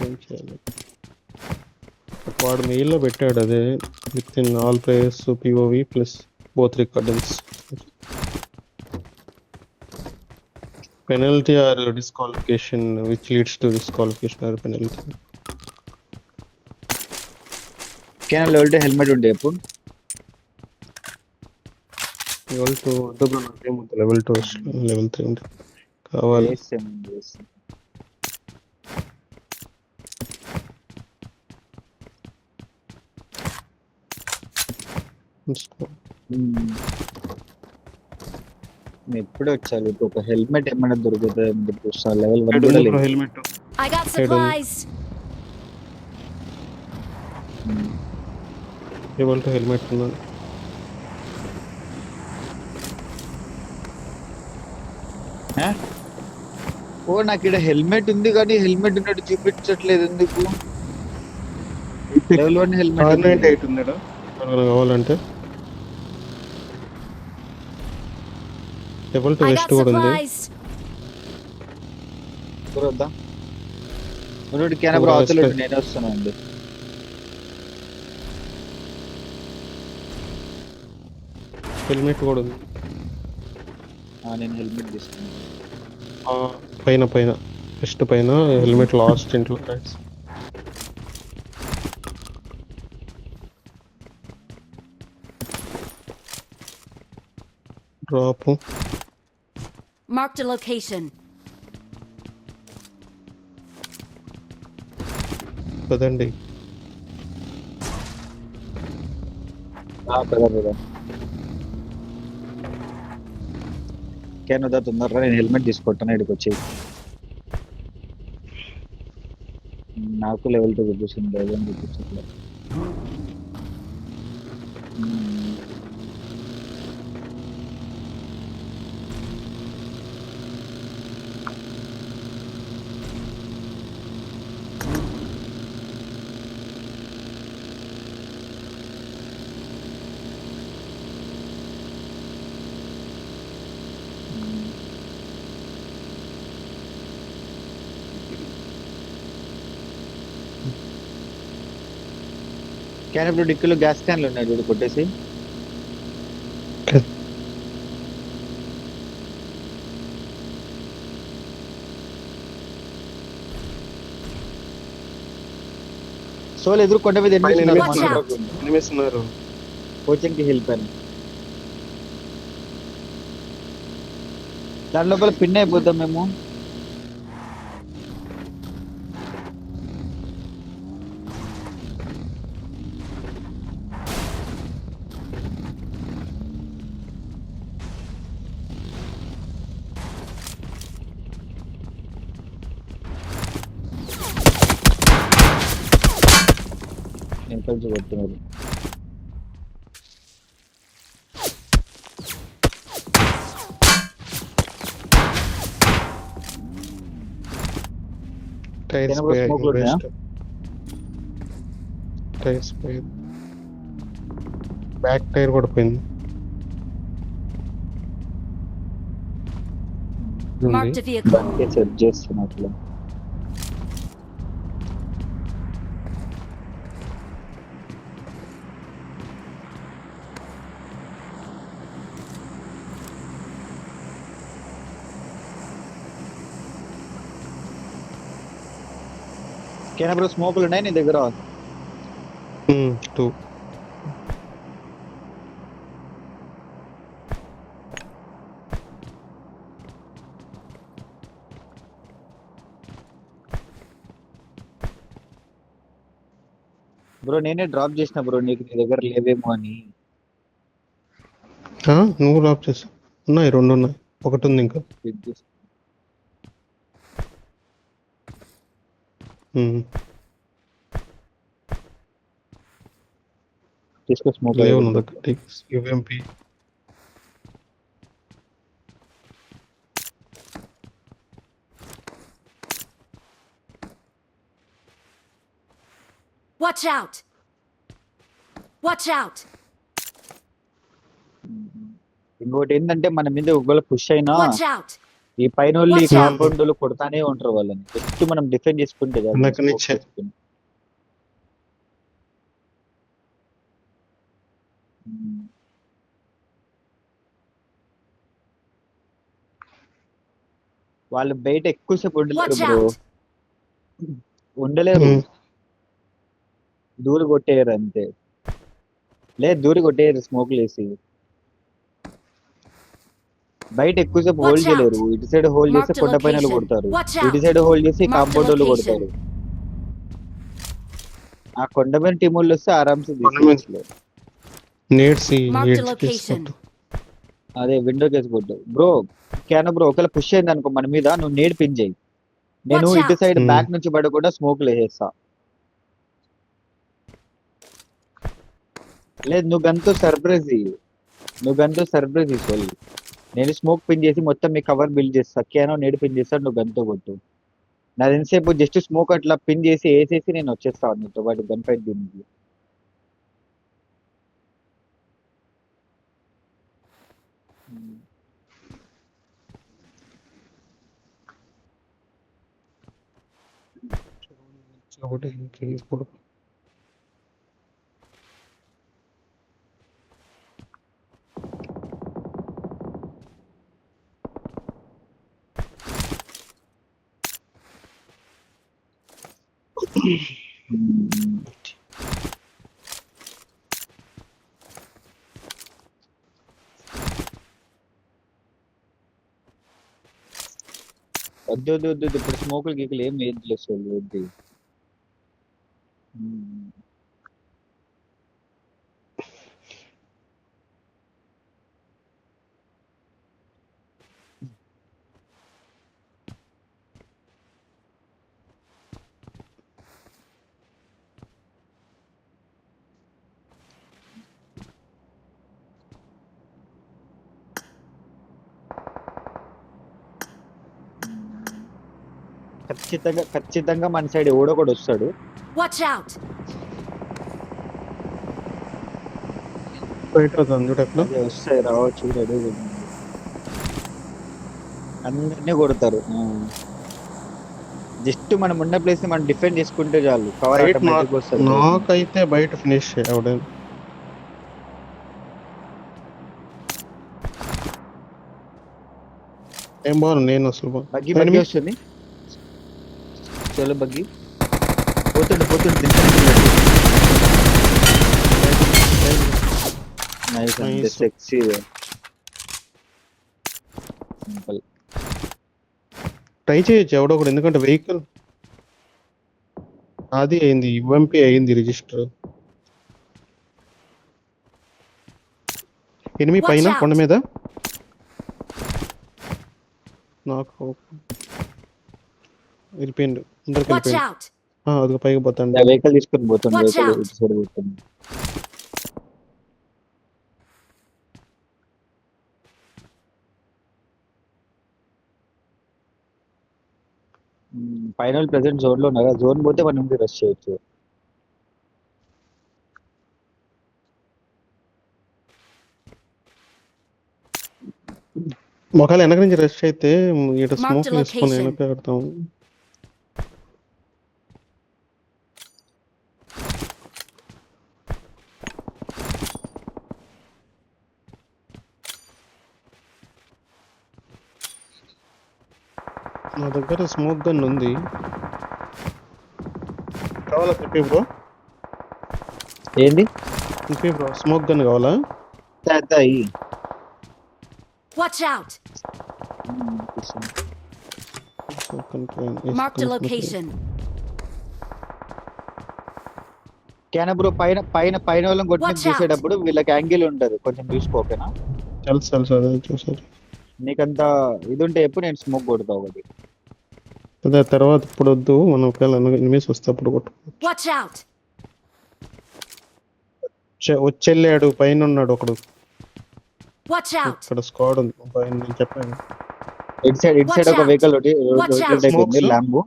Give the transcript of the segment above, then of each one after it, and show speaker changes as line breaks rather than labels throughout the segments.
ఏం చేయాలి? వాడు మెయిల్లో పెట్టాడు అదే with in all players POV plus both recordings. Penalty or disqualification which leads to disqualification or penalty.
Level 2 helmet ఉండే ఎప్పుడు
లెవెల్ 2 వద్దు బ్రో, నాకేముంది లెవెల్ 2 లెవెల్ 3 ఉంది కావాలి.
ఎప్పుడు వచ్చాలి ఒక హెల్మెట్ ఏమైనా దొరుకుతుంది చూస్తా. లెవెల్ 1 కూడా లేదు
helmet.
I got supplies.
Level 2 helmet ఉందా?
ఓ నాకు ఇక్కడ హెల్మెట్ ఉంది కానీ హెల్మెట్ ఉన్నట్టు చూపించట్లేదు ఎందుకు? లెవెల్ 1 హెల్మెట్
ఉందా కావాలంటే? లెవెల్ 2
I
వెస్ట్
got
కూడా ఉంది.
supplies.
వద్దా ఉన్నట్టు కెనబ్రా అవతల నేను వస్తాను అండి.
హెల్మెట్ కూడా ఉంది.
నేను హెల్మెట్ తీసుకున్నాను.
పైన పైన ఫస్ట్ పైన హెల్మెట్ లాస్ట్ ఇంట్లో డ్రాప్.
Marked a location.
కదండి
కెనదా తొందరగా నేను హెల్మెట్ తీసుకుంటాను. ఇక్కడికి వచ్చి నాకు లెవెల్ 2 చూపిస్తుంది, లెవెల్ 1 చూపించట్లేదు. క్యాన్ డిక్కీలో గ్యాస్ క్యాన్లు ఉన్నాయి చూడు, కొట్టేసి. సోల్ ఎదురు కొండ మీద
ఎనిమిస్తున్నారు.
కోచింగ్ కి హెల్ప్ అని దాని లోపల పిన్ అయిపోతాం మేము. కలిసి కొడుతున్నారు.
బ్యాక్ టైర్ కూడా పోయింది.
Marked a vehicle.
సెట్ చేస్తున్నట్లు. కెనబ్రో స్మోకులు ఉన్నాయి నీ దగ్గర?
2.
బ్రో నేనే డ్రాప్ చేసిన బ్రో, నీకు నీ దగ్గర లేవేమో అని.
నువ్వు డ్రాప్ చేసా? ఉన్నాయి, 2 ఉన్నాయి, ఒకటి ఉంది ఇంకా.
తీసుకో స్మోక్
లేవు నా దగ్గర. UMP
Watch out! Watch out!
ఇంకోటి ఏంటంటే మన మీద ఒకవేళ పుష్ అయినా
Watch out!
ఈ పైన వాళ్ళు ఈ
Watch out.
కాంపౌండ్ వాళ్ళు కొడతానే ఉంటారు వాళ్ళని. జస్ట్ మనం డిఫెండ్ చేసుకుంటే చాలు,
వెనక
smoke
నుంచే.
చేసుకుని. ఉమ్. వాళ్ళు బయట ఎక్కువసేపు ఉండలేరు
Watch
బ్రో,
out.
ఉండలేరు,
ఉమ్.
దూరి కొట్టేయరు అంతే. లేదు దూరి కొట్టేయరు స్మోక్లు వేసి. బయట ఎక్కువసేపు
Watch
హోల్డ్
out.
చేయలేరు. ఇటు సైడ్ హోల్డ్ చేస్తే
Marked a
కొండ పైన వాళ్ళు
location.
కొడతారు,
Watch
ఇటు
out.
సైడ్ హోల్డ్ చేసి
Marked a
కాంపౌండ్ వాళ్ళు
location.
కొడతారు. ఆ కొండ పైన టీం వాళ్ళు వస్తే ఆరామ్సే
కొండ మీద.
తీసేయచ్చు.
Needs
Marked a
edge
location.
తీసుకొట్టు.
అదే విండో కేసు కొట్టు బ్రో. క్యాన్ బ్రో ఒకవేళ పుష్ అయింది అనుకో మన మీద, నువ్వు నేడ్ పిన్ చేయి, నేను
Watch
ఇటు
out.
సైడ్
ఉమ్.
బ్యాక్ నుంచి పడకుండా స్మోక్లు వేసేస్తా. లేదు నువ్వు గన్తో సర్ప్రైజ్ ఇయ్యి, నువ్వు గన్తో సర్ప్రైజ్ తీసుకోవాలి. నేను స్మోక్ పిన్ చేసి మొత్తం మీ కవర్ బిల్డ్ చేస్తా, క్యానో నేడ్ పిన్ చేస్తాను, నువ్వు గన్తో కొట్టు. నాది ఎంతసేపు జస్ట్ స్మోక్ అట్లా పిన్ చేసి వేసేసి నేను వచ్చేస్తాను నీతో పాటు గన్ ఫైట్ దీనికి.
ఒకటి ఇప్పుడు
వద్దు వద్దు వద్దు, ఇప్పుడు స్మోకులు గీకులు ఏం ఏది లేదు వద్దు. ఖచ్చితంగా ఖచ్చితంగా మన సైడ్ ఎవడో ఒకడు వస్తాడు.
Watch out.
బయట అవుతుంది చూడు ఎట్లా.
అదే వస్తాయి రావచ్చు, రెడీ అందరినీ కొడతారు. జస్ట్ మనం ఉన్న ప్లేస్ ని మనం డిఫెండ్ చేసుకుంటే చాలు, కవర్
బయట
ఆటోమేటిక్ వస్తారు బయట నుంచి.
నాకైతే బయట ఫినిష్ అవడం. ఏం బాగుంది నేను అసలు
బగ్గి బగ్గి వస్తుంది, చలో బగ్గి పోతుండు పోతుండు. నైస్ అంతే,
Nice.
Sexy simple.
ట్రై చేయొచ్చు ఎవడో ఒకడు, ఎందుకంటే వెహికల్ అది అయింది, యుఎంపీ అయింది రిజిస్టర్. ఎనిమిది
Watch
పైన
out.
కొండ మీద నాకు వెళ్ళిపోయిండు, అందరికి
Watch
వెళ్ళిపోయిండు.
out.
అదిగో పైకి పోతాండి.
వెహికల్ తీసుకొని పోతుంది,
Watch
వెహికల్
out.
ఇటు సైడ్ పోతుంది. ఫైనల్ ప్రెసెంట్ జోన్ లో ఉన్నారు, జోన్ పోతే మనం రష్ చేయొచ్చు.
ఒకవేళ వెనక నుంచి రష్ అయితే ఇటు
Marked
స్మోక్
a
వేసుకొని
location.
వెనక పెడతాం. నా దగ్గర స్మోక్ గన్ ఉంది, కావాలా తిప్పి బ్రో?
ఏంది
తిప్పి బ్రో, స్మోక్ గన్ కావాలా?
తాయి
Watch out. Marked a location.
Can bro, పైన పైన పైన వాళ్ళని కొట్టి
Watch out.
చూసేటప్పుడు వీళ్ళకి యాంగిల్ ఉంటది, కొంచెం చూసుకోకేనా.
తెలుసు తెలుసు, అదే చూసారు.
నీకంత ఇది ఉంటే ఎప్పుడు నేను స్మోక్ కొడతా ఒకటి.
అదే తర్వాత ఇప్పుడు వద్దు, మనం ఒకవేళ ఎనిమిస్ వస్తే అప్పుడు కొట్టు.
Watch out.
వచ్చెళ్ళాడు, పైన ఉన్నాడు ఒకడు,
Watch out.
ఇక్కడ స్క్వాడ్ ఉంది పైన, నేను చెప్పాను.
ఇటు సైడ్
Watch
ఒక
out.
Vehicle
Watch out.
అయిపోయింది,
Smokes.
Lambo.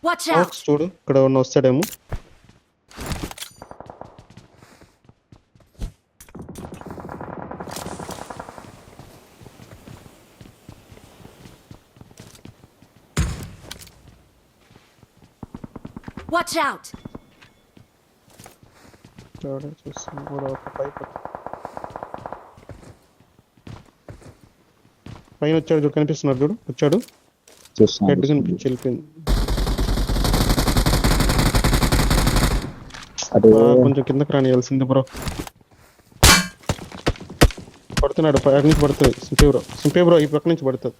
Watch out.
Smokes చూడు, ఇక్కడ ఉన్న వస్తాడేమో.
Watch out!
చూస్తాను కూడా ఒక పైప్ పైన వచ్చాడు చూడు, కనిపిస్తున్నాడు చూడు, వచ్చాడు. హెడ్ కనిపించి వెళ్ళిపోయింది. కొంచెం కిందకి రానియాల్సింది బ్రో. పడుతున్నాడు, పక్క నుంచి పడుతుంది. సింపే బ్రో ఈ పక్క నుంచి పడుతుంది.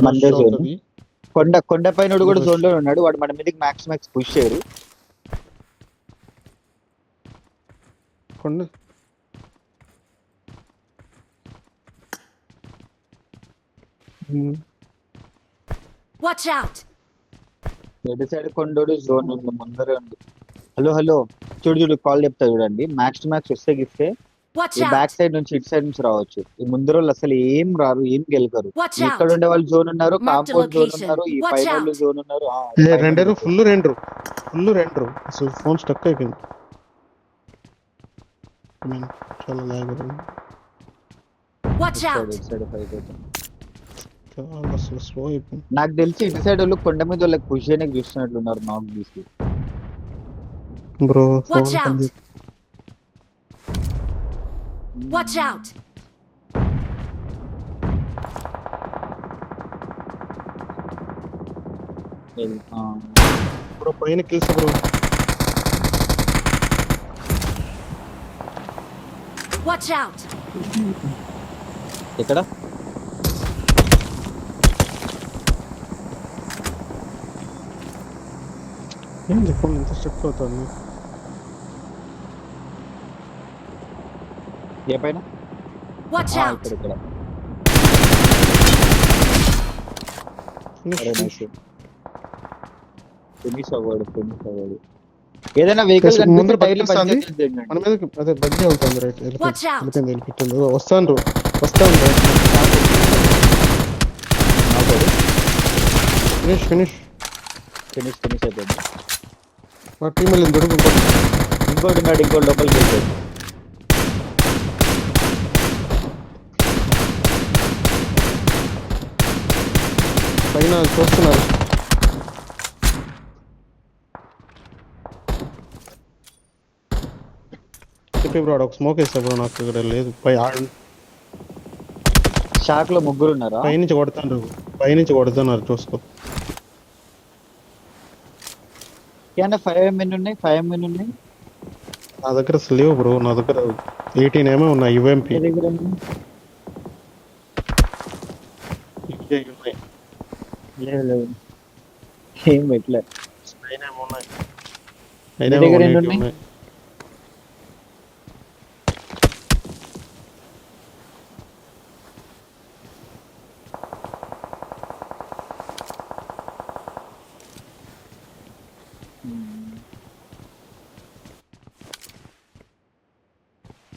మందే zone. కొండ పైన కూడా జోన్ లో ఉన్నాడు. వాడు మన మీదకి మ్యాక్స్ పుష్ చేయరు.
కొండ
Watch out!
ఎటు సైడ్ కొండోడు జోన్ ఉంది, ముందరే ఉంది. హలో చూడు కాల్ చెప్తా చూడండి. మ్యాక్స్ వస్తే గిస్తే
Watch
ఈ
out!
బ్యాక్ సైడ్ నుంచి ఇటు సైడ్ నుంచి రావచ్చు. ఈ ముందర వాళ్ళు అసలు ఏం రారు, ఏం గెలకరు.
Watch
ఇక్కడ
out!
ఉండే వాళ్ళు జోన్ ఉన్నారు,
Mark the
compound zone
location.
ఉన్నారు, ఈ
Watch
పైన వాళ్ళు
out.
జోన్ ఉన్నారు.
రెండరు ఫుల్ రెండరు అసలు ఫోన్ స్టక్ అయిపోయింది. చాలా లాగ్
Watch out!
చాలా అసలు స్లో అయిపోయింది.
నాకు తెలిసి ఇటు సైడ్ వాళ్ళు కొండ మీద వాళ్ళకి పుష్ చేయడానికి చూస్తున్నట్లున్నారు. నాక్ తీసి
bro
Watch out! Watch out!
Bro పైన కిల్స్ బ్రో.
Watch out!
ఇక్కడ
ఏంది ఫోన్ ఎంత స్టక్ అవుతుంది?
ఏ పైన
Watch out!
ఇక్కడ
Finish,
అరే
finish.
నైస్. ఫినిష్ అవ్వడు. ఏదైనా వెహికల్
ముందర
కనిపిస్తే
బగ్గి
టైర్లు
వస్తుంది.
పంచేయండి.
మన మీద అదే బగ్గి అవుతుంది. Right
Watch out.
వెళ్ళిపోతుంది. వస్తాను ఫినిష్
అయిపోయింది.
మా టీం వెళ్ళింది దొడుకు.
ఇంకోటి ఉన్నాడు, ఇంకోటి లోపలికి వెళ్ళిపోయాడు.
పైన చూస్తున్నారు. చెప్పి బ్రో ఒక స్మోక్ వేస్తా బ్రో, నాకు ఇక్కడ లేదు.
షాక్ లో ముగ్గురు ఉన్నారా?
పైనుంచి కొడుతున్నారు చూసుకో.
ఏమన్నా 5mm ఉన్నాయి, 5mm ఉన్నాయి.
నా దగ్గర అసలు లేవు బ్రో. నా దగ్గర 18 ఏమో ఉన్నాయి. యుఎంపీ
మీ దగ్గర ఎన్ని?
ఉన్నాయి.
లేదు ఏం పెట్టలే.
9 ఏమో ఉన్నాయి.
మీ దగ్గర ఎన్ని ఉన్నాయి?
ఉన్నాయి.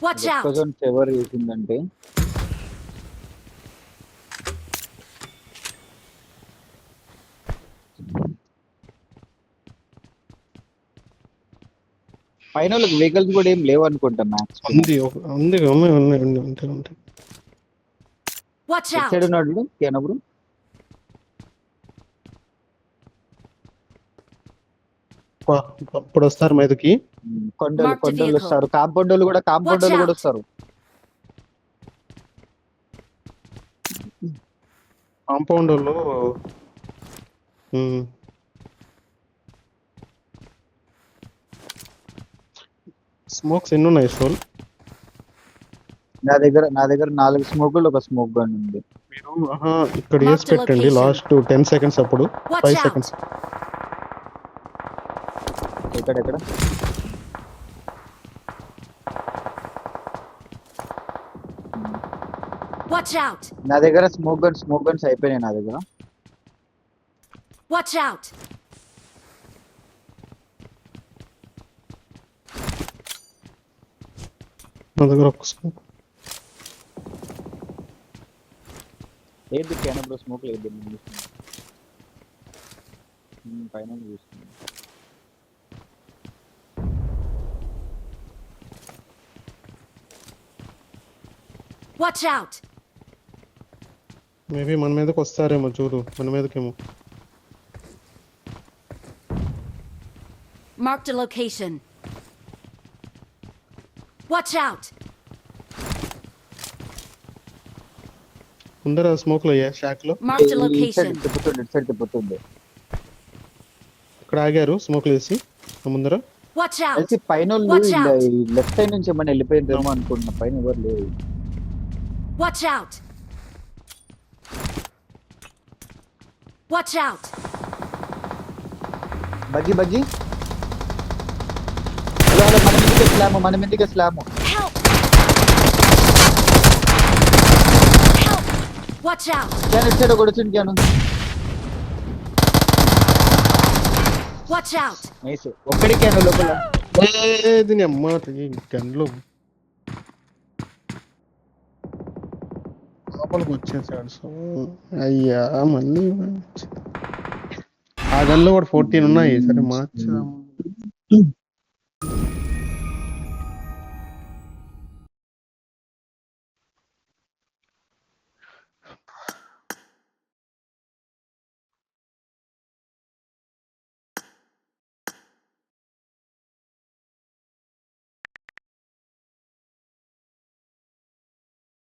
Watch out!
ఒక్కజోన్ ఫేవర్ చేసిందంటే పైన వాళ్ళకి వెహికల్స్ కూడా ఏం లేవు అనుకుంటా. మ్యాక్స్
ఉంది ఉంటాయి.
Watch out!
సైడ్ ఉన్నాడు కేనప్పుడు.
అప్పుడు వస్తారు మీదకి.
Mark the
కొండలు
vehicle.
వస్తారు. కాంపౌండ్ వాళ్ళు కూడా
out.
వస్తారు.
కాంపౌండ్ వాళ్ళు స్మోక్స్ ఎన్ని ఉన్నాయి సోల్?
నా దగ్గర 4 స్మోకులు, ఒక స్మోక్ గన్ ఉంది.
మీరు ఇక్కడ వేసి పెట్టండి. లాస్ట్ 10 seconds అప్పుడు
Watch
5
out!
seconds.
ఎక్కడెక్కడ
Watch out!
నా దగ్గర స్మోక్ గన్స్ అయిపోయినాయి నా దగ్గర.
Watch out!
నా దగ్గర ఒక స్మోక్.
ఏంటి కేనప్పుడు స్మోక్ లేదు. పైన చూస్తున్నాను.
Watch out!
మేబీ మన మీదకి వస్తారేమో చూడు, మన మీదకేమో.
Marked a location. Watch out!
ముందర స్మోక్ లో షాక్ లో
Marked a
ఇటు సైడ్
location.
తిప్పుతుండే, ఇటు సైడ్ తిప్పుతుండే.
ఇక్కడ ఆగారు స్మోక్ వేసి ముందర.
Watch out!
కలిసి పైన
Watch out.
లెఫ్ట్ సైడ్ నుంచి ఏమన్నా వెళ్ళిపోయిందేమో అనుకుంటున్నా, పైన ఎవరు లేరు.
Watch out! Watch out!
Bajji bajji hello hello, మన మీదకి స్లాము, మన మీదకి స్లాము.
Help! Help! Watch out!
Can ఇటు సైడ్ ఒకటి వచ్చింది క్యాను.
Watch out!
నైస్, ఒక్కడి క్యాను లోపల.
దీని అమ్మ గన్లో లోపలికి వచ్చేసాడు. సో అయ్యా మళ్ళీ ఆ గన్లో కూడా 14 ఉన్నాయి. సరే మార్చాము.